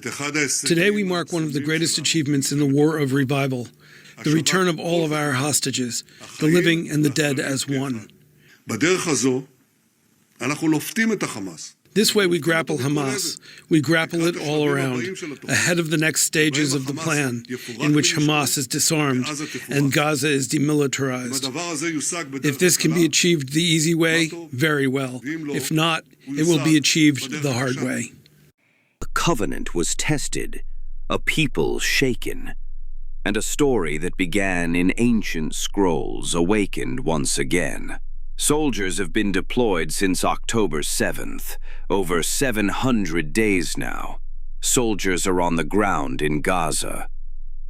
Today we mark one of the greatest achievements in the War of Revival, the return of all of our hostages, the living and the dead as one. This way we grapple Hamas. We grapple it all around, ahead of the next stages of the plan, in which Hamas is disarmed and Gaza is demilitarized. If this can be achieved the easy way, very well. If not, it will be achieved the hard way. A covenant was tested, a people shaken, and a story that began in ancient scrolls awakened once again. Soldiers have been deployed since October 7th, over 700 days now. Soldiers are on the ground in Gaza.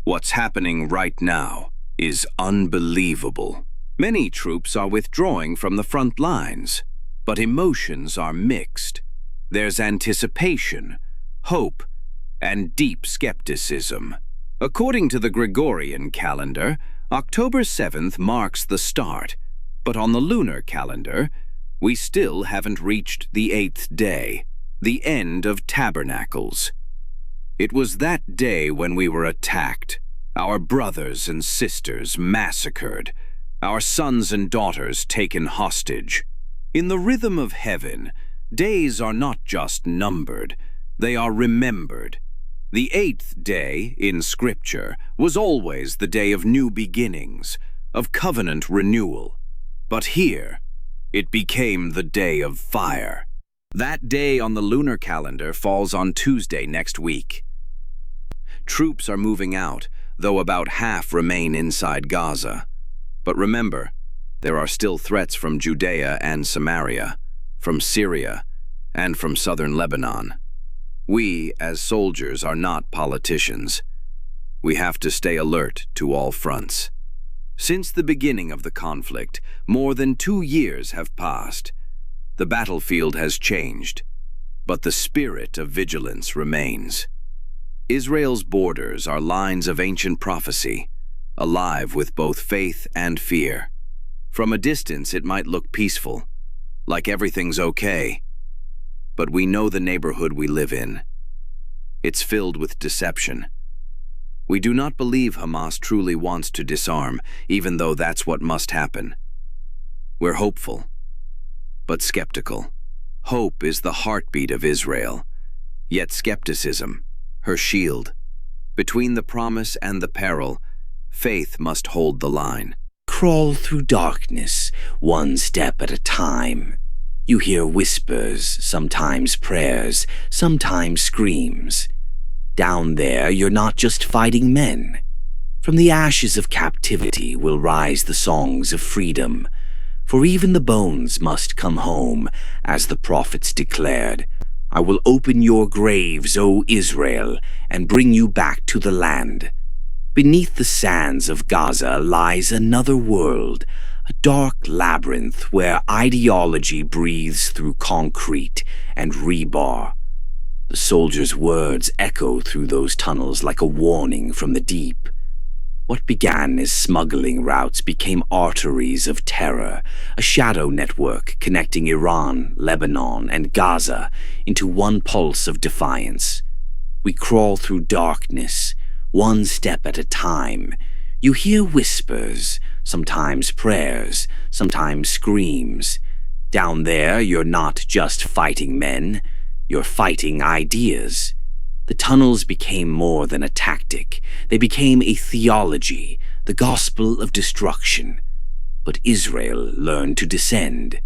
What's happening right now is unbelievable. Many troops are withdrawing from the front lines, but emotions are mixed. There's anticipation, hope, and deep skepticism. According to the Gregorian calendar, October 7th marks the start, but on the lunar calendar, we still haven't reached the 8th day, the end of Tabernacles. It was that day when we were attacked, our brothers and sisters massacred, our sons and daughters taken hostage. In the rhythm of heaven, days are not just numbered, they are remembered. The 8th day, in Scripture, was always the day of new beginnings, of covenant renewal. But here, it became the day of fire. That day on the lunar calendar falls on Tuesday next week. Troops are moving out, though about half remain inside Gaza. But remember, there are still threats from Judea and Samaria, from Syria, and from southern Lebanon. We, as soldiers, are not politicians. We have to stay alert to all fronts. Since the beginning of the conflict, more than 2 years have passed. The battlefield has changed, but the spirit of vigilance remains. Israel's borders are lines of ancient prophecy, alive with both faith and fear. From a distance, it might look peaceful, like everything's okay. But we know the neighborhood we live in. It's filled with deception. We do not believe Hamas truly wants to disarm, even though that's what must happen. We're hopeful, but skeptical. Hope is the heartbeat of Israel, yet skepticism, her shield. Between the promise and the peril, faith must hold the line. Crawl through darkness, one step at a time. You hear whispers, sometimes prayers, sometimes screams. Down there, you're not just fighting men. From the ashes of captivity will rise the songs of freedom. For even the bones must come home, as the prophets declared. I will open your graves, O Israel, and bring you back to the land. Beneath the sands of Gaza lies another world, a dark labyrinth where ideology breathes through concrete and rebar. The soldiers' words echo through those tunnels like a warning from the deep. What began as smuggling routes became arteries of terror, a shadow network connecting Iran, Lebanon, and Gaza into one pulse of defiance. We crawl through darkness, one step at a time. You hear whispers, sometimes prayers, sometimes screams. Down there, you're not just fighting men, you're fighting ideas. The tunnels became more than a tactic. They became a theology, the gospel of destruction. But Israel learned to descend.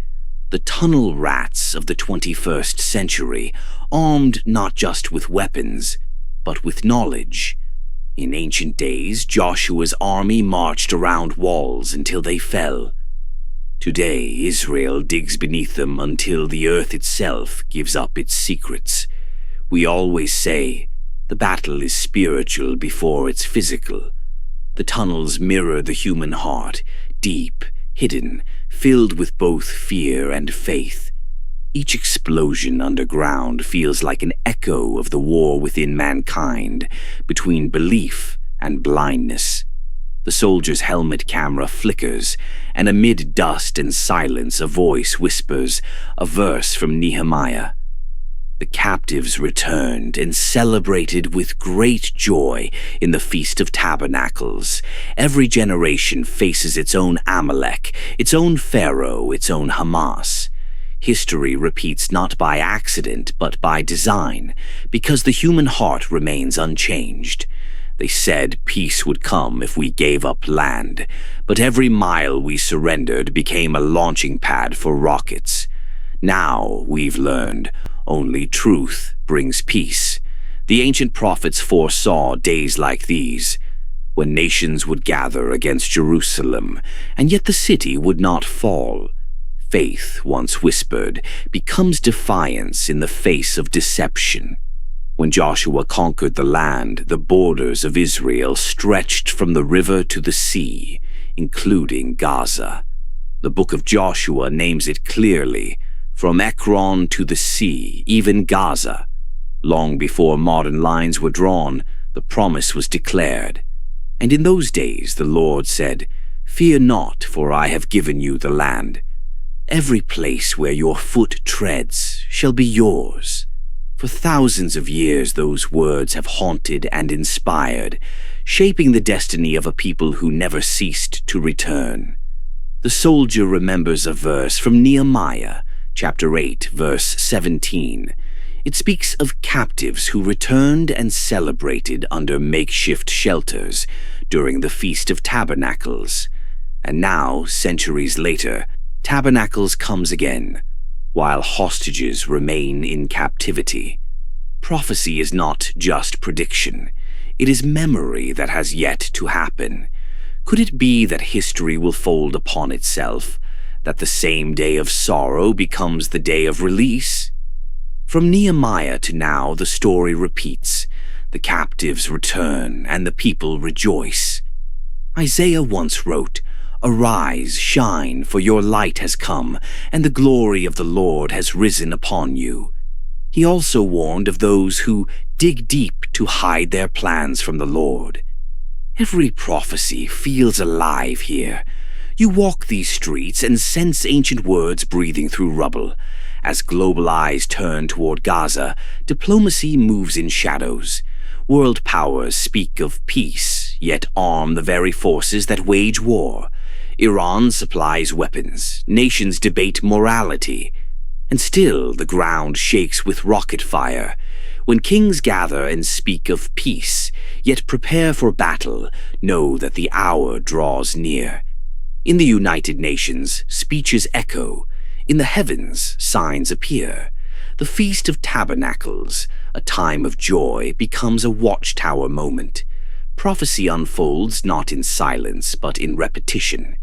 The tunnel rats of the 21st century, armed not just with weapons, but with knowledge. In ancient days, Joshua's army marched around walls until they fell. Today, Israel digs beneath them until the earth itself gives up its secrets. We always say, the battle is spiritual before it's physical. The tunnels mirror the human heart, deep, hidden, filled with both fear and faith. Each explosion underground feels like an echo of the war within mankind, between belief and blindness. The soldier's helmet camera flickers, and amid dust and silence a voice whispers a verse from Nehemiah. The captives returned and celebrated with great joy in the Feast of Tabernacles. Every generation faces its own Amalek, its own Pharaoh, its own Hamas. History repeats not by accident, but by design, because the human heart remains unchanged. They said peace would come if we gave up land, but every mile we surrendered became a launching pad for rockets. Now we've learned only truth brings peace. The ancient prophets foresaw days like these, when nations would gather against Jerusalem, and yet the city would not fall. Faith, once whispered, becomes defiance in the face of deception. When Joshua conquered the land, the borders of Israel stretched from the river to the sea, including Gaza. The book of Joshua names it clearly, from Ekron to the sea, even Gaza. Long before modern lines were drawn, the promise was declared. And in those days the Lord said, "Fear not, for I have given you the land. Every place where your foot treads shall be yours." For thousands of years those words have haunted and inspired, shaping the destiny of a people who never ceased to return. The soldier remembers a verse from Nehemiah, chapter 8, verse 17. It speaks of captives who returned and celebrated under makeshift shelters during the Feast of Tabernacles. And now, centuries later, Tabernacles comes again, while hostages remain in captivity. Prophecy is not just prediction. It is memory that has yet to happen. Could it be that history will fold upon itself, that the same day of sorrow becomes the day of release? From Nehemiah to now, the story repeats. The captives return, and the people rejoice. Isaiah once wrote, "Arise, shine, for your light has come, and the glory of the Lord has risen upon you." He also warned of those who dig deep to hide their plans from the Lord. Every prophecy feels alive here. You walk these streets and sense ancient words breathing through rubble. As global eyes turn toward Gaza, diplomacy moves in shadows. World powers speak of peace, yet arm the very forces that wage war. Iran supplies weapons, nations debate morality, and still the ground shakes with rocket fire. When kings gather and speak of peace, yet prepare for battle, know that the hour draws near. In the United Nations, speeches echo. In the heavens, signs appear. The Feast of Tabernacles, a time of joy, becomes a watchtower moment. Prophecy unfolds not in silence, but in repetition.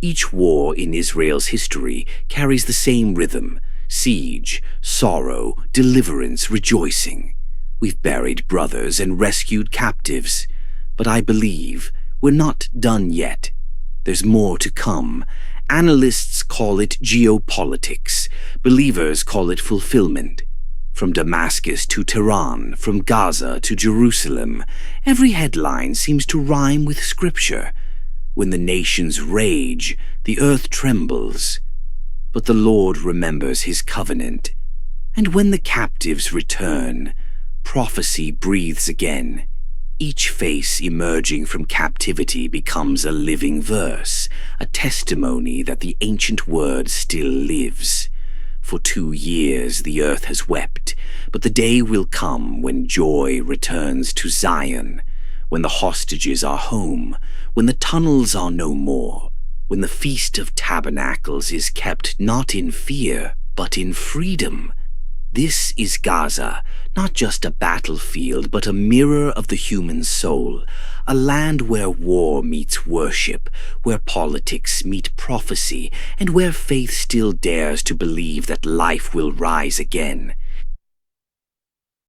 Each war in Israel's history carries the same rhythm: siege, sorrow, deliverance, rejoicing. We've buried brothers and rescued captives, but I believe we're not done yet. There's more to come. Analysts call it geopolitics. Believers call it fulfillment. From Damascus to Tehran, from Gaza to Jerusalem, every headline seems to rhyme with scripture. When the nations rage, the earth trembles. But the Lord remembers his covenant. And when the captives return, prophecy breathes again. Each face emerging from captivity becomes a living verse, a testimony that the ancient word still lives. For 2 years the earth has wept, but the day will come when joy returns to Zion, when the hostages are home, when the tunnels are no more, when the Feast of Tabernacles is kept not in fear, but in freedom. This is Gaza, not just a battlefield, but a mirror of the human soul, a land where war meets worship, where politics meet prophecy, and where faith still dares to believe that life will rise again.